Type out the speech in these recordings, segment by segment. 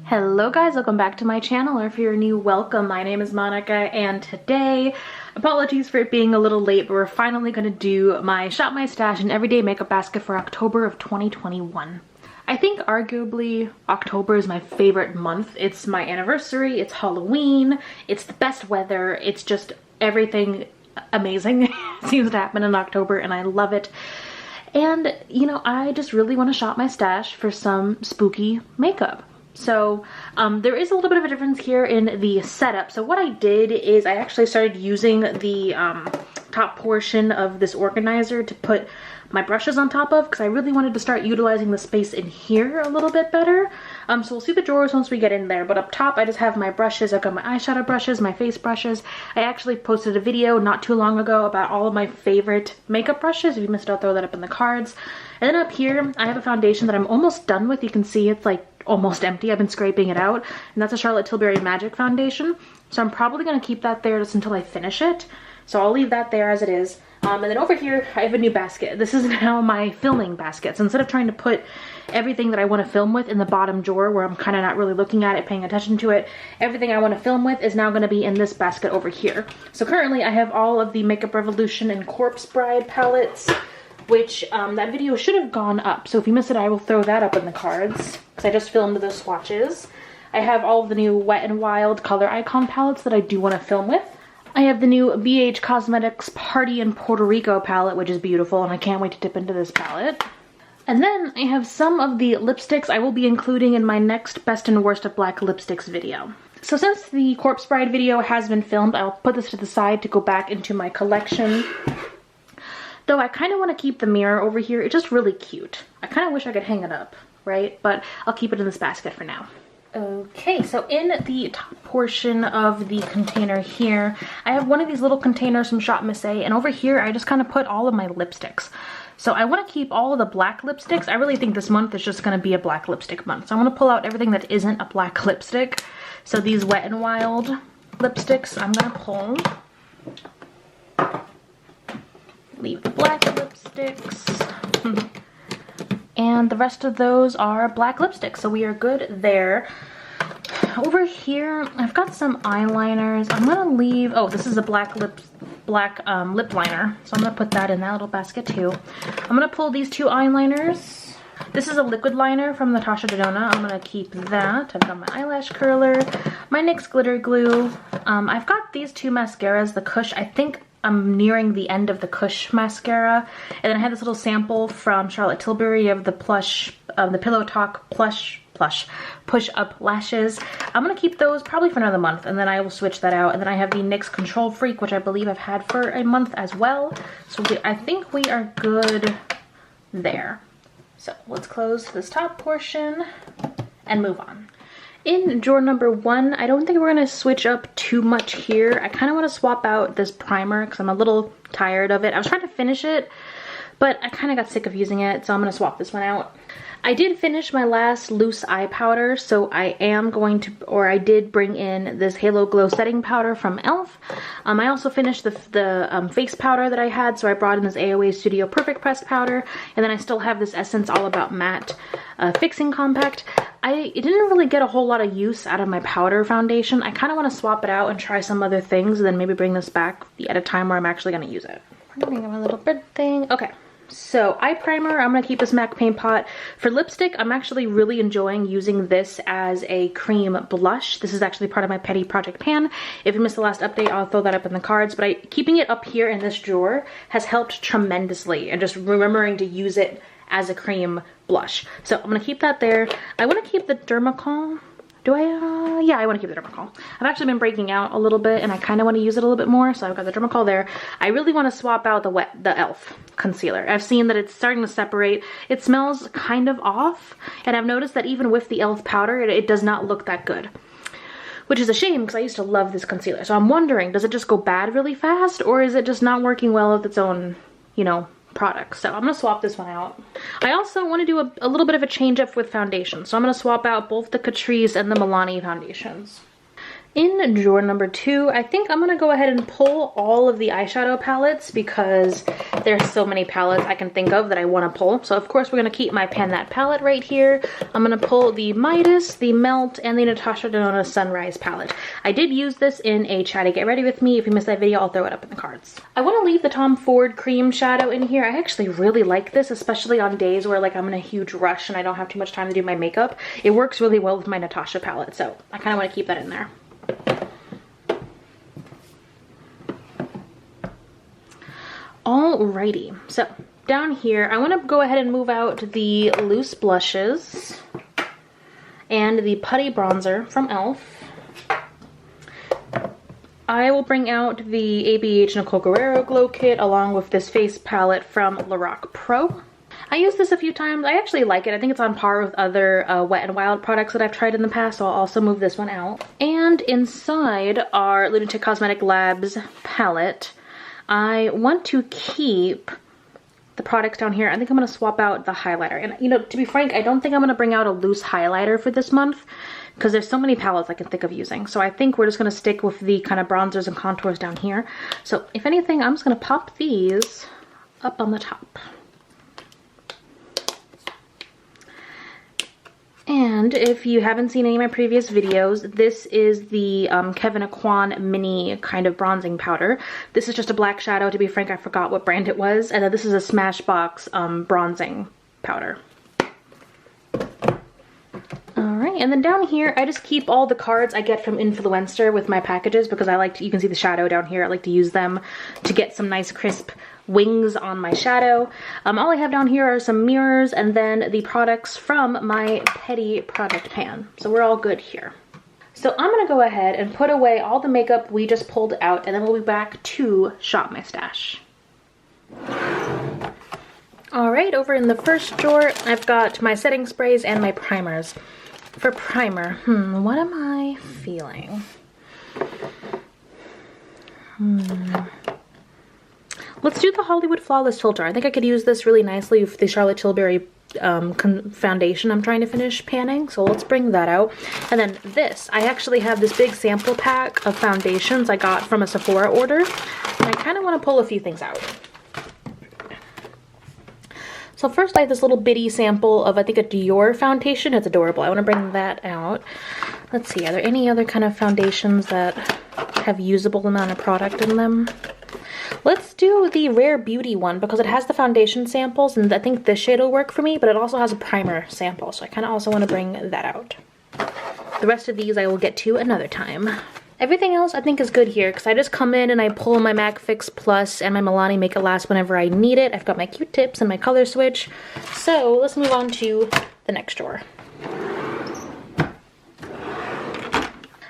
Hello guys, welcome back to my channel, or if you're new, welcome. My name is Monica, and today, apologies for it being a little late, but we're finally going to do my Shop My Stash and Everyday Makeup Basket for October of 2021. I think arguably October is my favorite month. It's my anniversary, it's Halloween, it's the best weather, it's just everything amazing seems to happen in October, and I love it. And, you know, I just really want to shop my stash for some spooky makeup. So there is a little bit of a difference here in the setup. So what I did is I actually started using the top portion of this organizer to put my brushes on top of, because I really wanted to start utilizing the space in here a little bit better. So we'll see the drawers once we get in there, but up top I just have my brushes. I've got my eyeshadow brushes, my face brushes. I actually posted a video not too long ago about all of my favorite makeup brushes. If you missed it, I'll throw that up in the cards. And then up here I have a foundation that I'm almost done with. You can see it's like almost empty. I've been scraping it out, and that's a Charlotte Tilbury Magic foundation. So I'm probably going to keep that there just until I finish it. So I'll leave that there as it is. And then over here I have a new basket. This is now my filming basket. So instead of trying to put everything that I want to film with in the bottom drawer where I'm kind of not really looking at it, paying attention to it, everything I want to film with is now going to be in this basket over here. So currently I have all of the Makeup Revolution and Corpse Bride palettes, which that video should have gone up. So if you missed it, I will throw that up in the cards, because I just filmed those swatches. I have all of the new Wet n Wild color icon palettes that I do want to film with. I have the new BH Cosmetics Party in Puerto Rico palette, which is beautiful, and I can't wait to dip into this palette. And then I have some of the lipsticks I will be including in my next Best and Worst of Black Lipsticks video. So since the Corpse Bride video has been filmed, I'll put this to the side to go back into my collection. Though I kind of want to keep the mirror over here. It's just really cute. I kind of wish I could hang it up, right? But I'll keep it in this basket for now. Okay, so in the top portion of the container here, I have one of these little containers from Shop Miss A, and over here I just kind of put all of my lipsticks. So I want to keep all of the black lipsticks. I really think this month is just going to be a black lipstick month. So I'm going to pull out everything that isn't a black lipstick. So these Wet n Wild lipsticks I'm going to pull. Leave the black lipsticks. And the rest of those are black lipsticks, so we are good there. Over here I've got some eyeliners. I'm gonna leave, oh, this is a black lip liner, so I'm gonna put that in that little basket too. I'm gonna pull these two eyeliners. This is a liquid liner from Natasha Denona. I'm gonna keep that. I've got my eyelash curler, my NYX glitter glue. I've got these two mascaras, the Kush. I think I'm nearing the end of the Kush mascara, and then I had this little sample from Charlotte Tilbury of the plush, the Pillow Talk plush push up lashes. I'm gonna keep those probably for another month, and then I will switch that out. And then I have the NYX Control Freak, which I believe I've had for a month as well. So I think we are good there. So let's close this top portion and move on. In drawer number 1, I don't think we're going to switch up too much here. I kind of want to swap out this primer because I'm a little tired of it. I was trying to finish it, but I kind of got sick of using it, so I'm going to swap this one out. I did finish my last loose eye powder, so I am going to, or I did bring in this Halo Glow setting powder from e.l.f. I also finished the face powder that I had, so I brought in this AOA Studio Perfect Pressed powder, and then I still have this Essence All About Matte Fixing Compact. I didn't really get a whole lot of use out of my powder foundation. I kind of want to swap it out and try some other things, and then maybe bring this back at a time where I'm actually going to use it. I'm going to get my little bird thing. Okay. So eye primer, I'm going to keep this MAC Paint Pot. For lipstick, I'm actually really enjoying using this as a cream blush. This is actually part of my Petty Project Pan. If you missed the last update, I'll throw that up in the cards. But keeping it up here in this drawer has helped tremendously, and just remembering to use it as a cream blush. So I'm going to keep that there. I want to keep the Dermacol. Do I? Yeah, I want to keep the Dermacol. I've actually been breaking out a little bit, and I kind of want to use it a little bit more, so I've got the Dermacol there. I really want to swap out the e.l.f. concealer. I've seen that it's starting to separate. It smells kind of off, and I've noticed that even with the e.l.f. powder, it does not look that good. Which is a shame, because I used to love this concealer. So I'm wondering, does it just go bad really fast, or is it just not working well with its own, you know, products? So I'm gonna swap this one out. I also want to do a little bit of a change up with foundation, so I'm gonna swap out both the Catrice and the Milani foundations. In drawer number 2, I think I'm gonna go ahead and pull all of the eyeshadow palettes because there's so many palettes I can think of that I want to pull. So of course we're gonna keep my Pan That palette right here. I'm gonna pull the Midas, the Melt, and the Natasha Denona Sunrise palette. I did use this in a Try to Get Ready With Me. If you missed that video, I'll throw it up in the cards. I want to leave the Tom Ford cream shadow in here. I actually really like this, especially on days where like I'm in a huge rush and I don't have too much time to do my makeup. It works really well with my Natasha palette, so I kind of want to keep that in there. Alrighty, so down here I want to go ahead and move out the loose blushes and the putty bronzer from e.l.f. I will bring out the ABH Nicole Guerrero Glow Kit along with this face palette from Lorac Pro. I used this a few times. I actually like it. I think it's on par with other Wet n Wild products that I've tried in the past, so I'll also move this one out. And inside our Lunatic Cosmetic Labs palette, I want to keep the products down here. I think I'm going to swap out the highlighter. And, you know, to be frank, I don't think I'm going to bring out a loose highlighter for this month because there's so many palettes I can think of using. So I think we're just going to stick with the kind of bronzers and contours down here. So if anything, I'm just going to pop these up on the top. And if you haven't seen any of my previous videos, this is the Kevyn Aucoin mini kind of bronzing powder. This is just a black shadow. To be frank, I forgot what brand it was. And then this is a Smashbox bronzing powder. Alright, and then down here, I just keep all the cards I get from Influencer with my packages because I like to, you can see the shadow down here, I like to use them to get some nice crisp wings on my shadow. All I have down here are some mirrors and then the products from my Petty product pan. So we're all good here. So I'm gonna go ahead and put away all the makeup we just pulled out and then we'll be back to shop my stash. Alright, over in the first drawer, I've got my setting sprays and my primers. For primer, what am I feeling? Let's do the Hollywood Flawless Filter. I think I could use this really nicely with the Charlotte Tilbury foundation I'm trying to finish panning. So let's bring that out. And then this, I actually have this big sample pack of foundations I got from a Sephora order. And I kind of want to pull a few things out. So first I have this little bitty sample of, I think, a Dior foundation. It's adorable. I want to bring that out. Let's see, are there any other kind of foundations that have usable amount of product in them? Let's do the Rare Beauty one because it has the foundation samples and I think this shade will work for me, but it also has a primer sample. So I kind of also want to bring that out. The rest of these I will get to another time. Everything else I think is good here because I just come in and I pull my MAC Fix Plus and my Milani Make It Last whenever I need it. I've got my Q-tips and my color switch. So let's move on to the next drawer.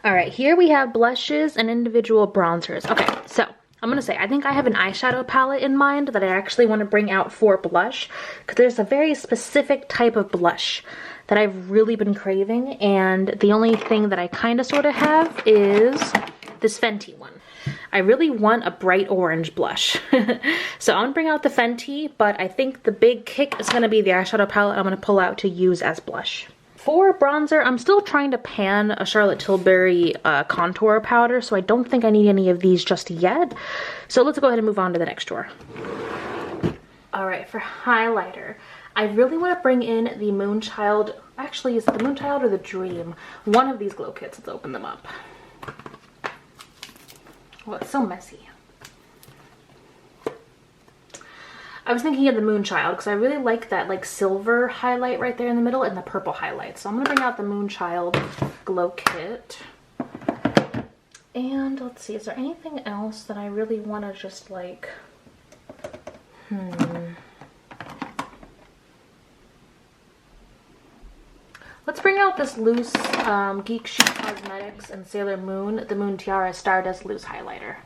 Alright, here we have blushes and individual bronzers. Okay, so I'm gonna say, I think I have an eyeshadow palette in mind that I actually want to bring out for blush because there's a very specific type of blush that I've really been craving, and the only thing that I kind of sort of have is this Fenty one. I really want a bright orange blush. So I'm gonna bring out the Fenty, but I think the big kick is gonna be the eyeshadow palette I'm gonna pull out to use as blush. For bronzer, I'm still trying to pan a Charlotte Tilbury contour powder, so I don't think I need any of these just yet. So let's go ahead and move on to the next drawer. Alright, for highlighter, I really want to bring in the Moonchild, actually is it the Moonchild or the Dream? One of these glow kits, let's open them up. Oh, it's so messy. I was thinking of the Moonchild because I really like that like silver highlight right there in the middle and the purple highlight. So I'm going to bring out the Moonchild glow kit. And let's see, is there anything else that I really want to just like, Let's bring out this loose Geek Chic Cosmetics and Sailor Moon, the Moon Tiara Stardust Loose Highlighter.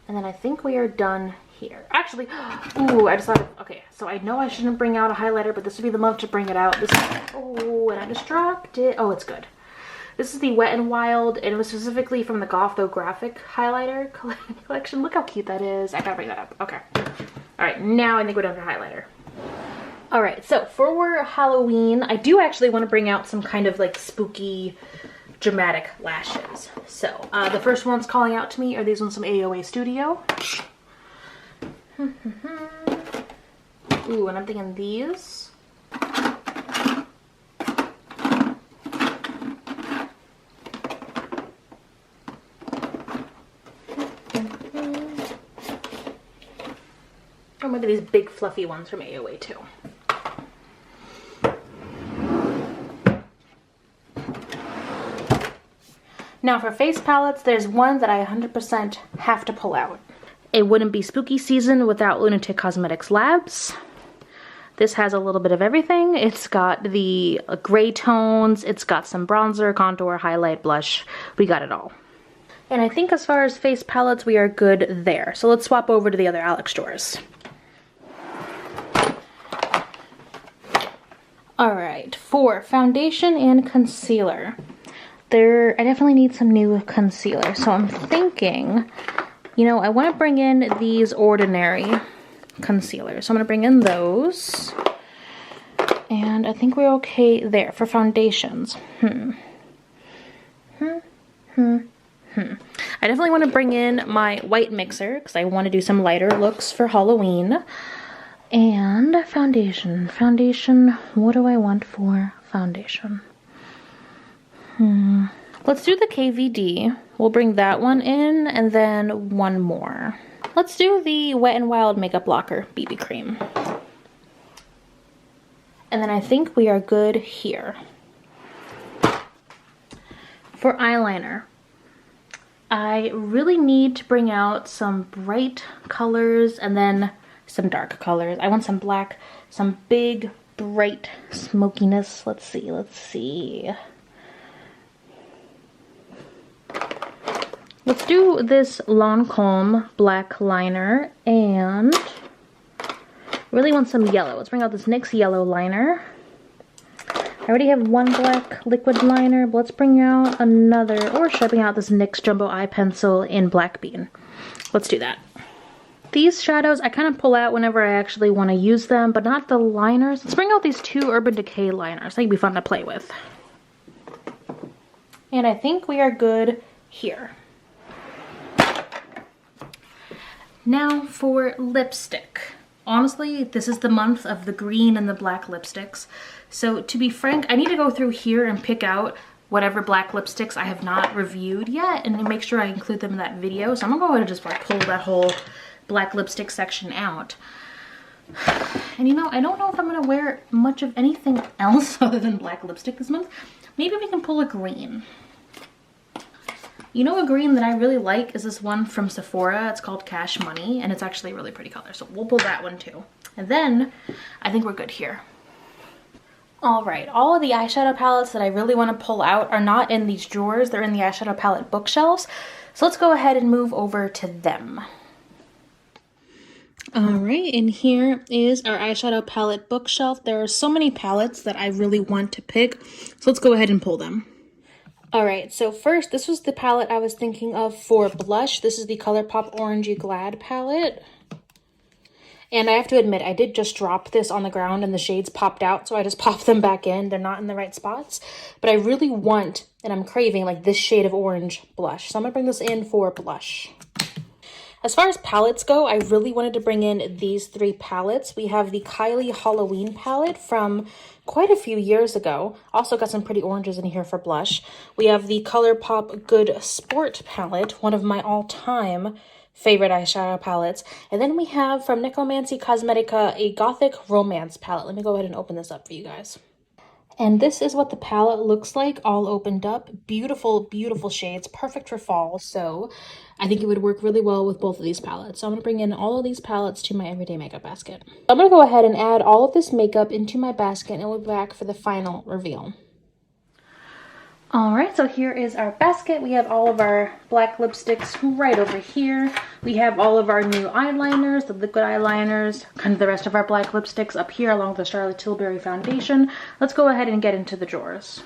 And then I think we are done here. Actually, ooh, I just thought, okay, so I know I shouldn't bring out a highlighter, but this would be the month to bring it out. This is, oh, and I just dropped it. Oh, it's good. This is the Wet n Wild, and it was specifically from the Gothographic highlighter collection. Look how cute that is. I gotta bring that up. Okay. All right, now I think we're done for highlighter. All right, so for Halloween, I do actually want to bring out some kind of like spooky dramatic lashes. So the first ones calling out to me are these ones from AOA Studio. Ooh, and I'm thinking these. Oh, look at these big fluffy ones from AOA too. Now for face palettes, there's one that I 100% have to pull out. It wouldn't be spooky season without Lunatic Cosmetics Labs. This has a little bit of everything. It's got the gray tones, it's got some bronzer, contour, highlight, blush. We got it all. And I think as far as face palettes, we are good there. So let's swap over to the other Alex drawers. Alright, for foundation and concealer. I definitely need some new concealer. So I'm thinking, you know, I want to bring in these Ordinary concealers. So I'm going to bring in those. And I think we're okay there for foundations. I definitely want to bring in my white mixer because I want to do some lighter looks for Halloween. And foundation. Foundation, what do I want for foundation? Let's do the KVD. We'll bring that one in and then one more. Let's do the Wet n Wild Makeup Blocker BB Cream. And then I think we are good here. For eyeliner, I really need to bring out some bright colors and then some dark colors. I want some black, some big, bright smokiness. Let's see. Let's do this Lancome black liner and really want some yellow. Let's bring out this NYX yellow liner. I already have one black liquid liner, but let's bring out another, or should I bring out this NYX Jumbo Eye Pencil in Black Bean? Let's do that. These shadows I kind of pull out whenever I actually want to use them, but not the liners. Let's bring out these two Urban Decay liners. They'd be fun to play with. And I think we are good here. Now for lipstick. Honestly, this is the month of the green and the black lipsticks. So to be frank, I need to go through here and pick out whatever black lipsticks I have not reviewed yet and make sure I include them in that video. So I'm gonna go ahead and just like pull that whole black lipstick section out. And you know, I don't know if I'm gonna wear much of anything else other than black lipstick this month. Maybe we can pull a green. You know, a green that I really like is this one from Sephora. It's called Cash Money, and it's actually a really pretty color. So we'll pull that one too. And then I think we're good here. All right, all of the eyeshadow palettes that I really want to pull out are not in these drawers. They're in the eyeshadow palette bookshelves. So let's go ahead and move over to them. All right, and here is our eyeshadow palette bookshelf. There are so many palettes that I really want to pick. So let's go ahead and pull them. All right, so first, this was the palette I was thinking of for blush. This is the ColourPop Orangey Glad palette. And I have to admit, I did just drop this on the ground and the shades popped out, so I just popped them back in. They're not in the right spots. But I really want, and I'm craving, like this shade of orange blush. So I'm gonna bring this in for blush. As far as palettes go, I really wanted to bring in these three palettes. We have the Kylie Halloween palette from quite a few years ago. Also got some pretty oranges in here for blush. We have the ColourPop Good Sport palette, one of my all-time favorite eyeshadow palettes. And then we have from Necromancy Cosmetica a Gothic Romance palette. Let me go ahead and open this up for you guys. And this is what the palette looks like all opened up. Beautiful, beautiful shades, perfect for fall. So I think it would work really well with both of these palettes. So I'm gonna bring in all of these palettes to my everyday makeup basket. I'm gonna go ahead and add all of this makeup into my basket and we'll be back for the final reveal. All right, so here is our basket. We have all of our black lipsticks right over here. We have all of our new eyeliners, the liquid eyeliners, kind of the rest of our black lipsticks up here along with the Charlotte Tilbury foundation. Let's go ahead and get into the drawers.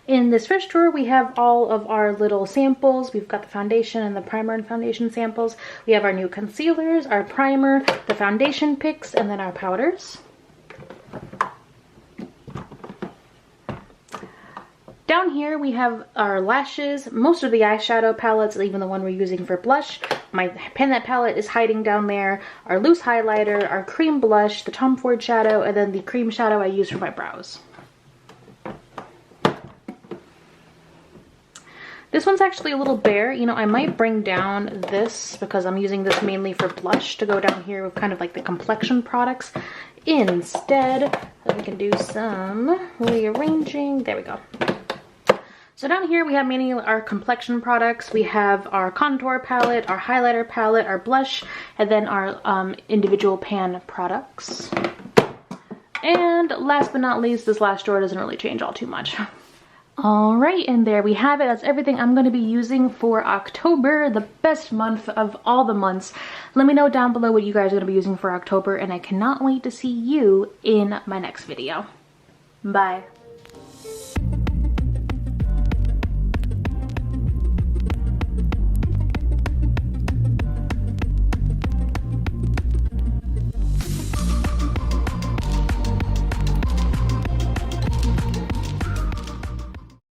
In this first drawer, we have all of our little samples. We've got the foundation and the primer and foundation samples. We have our new concealers, our primer, the foundation picks, and then our powders. Down here we have our lashes, most of the eyeshadow palettes, even the one we're using for blush. My Pan palette is hiding down there. Our loose highlighter, our cream blush, the Tom Ford shadow, and then the cream shadow I use for my brows. This one's actually a little bare. You know, I might bring down this because I'm using this mainly for blush to go down here with kind of like the Complexion products instead. So we can do some rearranging. There we go. So down here we have mainly our Complexion products. We have our contour palette, our highlighter palette, our blush, and then our individual pan products. And last but not least, this last drawer doesn't really change all too much. Alright, and there we have it. That's everything I'm going to be using for October, the best month of all the months. Let me know down below what you guys are going to be using for October, and I cannot wait to see you in my next video. Bye.